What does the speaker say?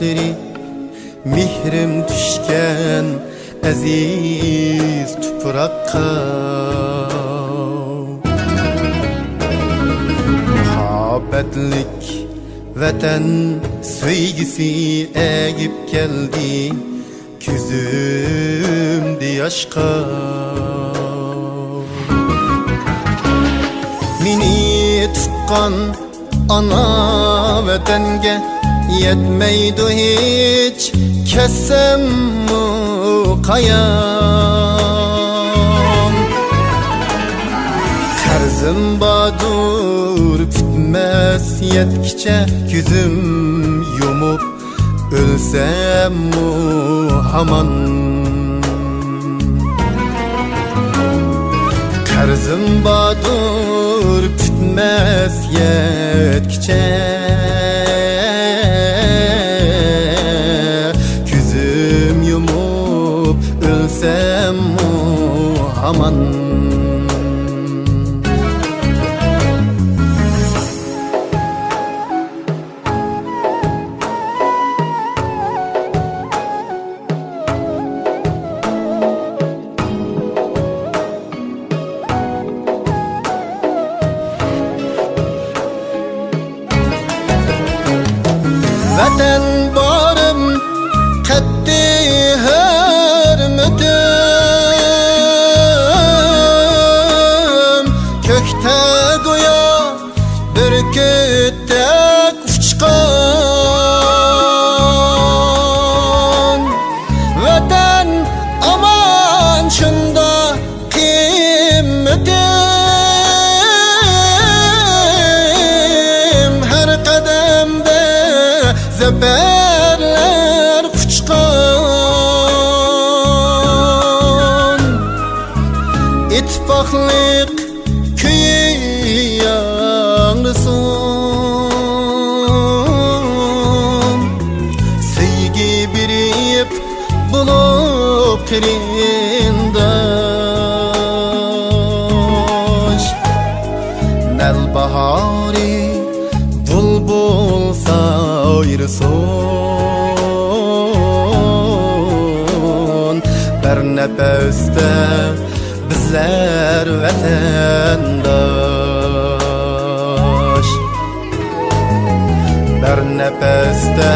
yoshları, mehrim düşken aziz tupraqqa. Muhabbetlik vatan söygisi egip geldi küzümde yaşqa. Meni tuqqan ana vatanga yetmeydi hiç kessem muqayyam. Qarzim badur bitmez yetkiçe küzüm yumup ölsem haman. Qarzim badur bitmez yetkiçe küzüm yumup ölsem haman. Vatan barım qatti hürmetim, kökte goya bürküttek uçkan. Vatan aman şunda kıymetim, her kademde zeberler uçkan. İttifaklık köyü yanrısın, sevgi birip bulup kirindaş. Nel bahari bulbul sayrıson, bir nefeste bizler vatandaş. Bir nefeste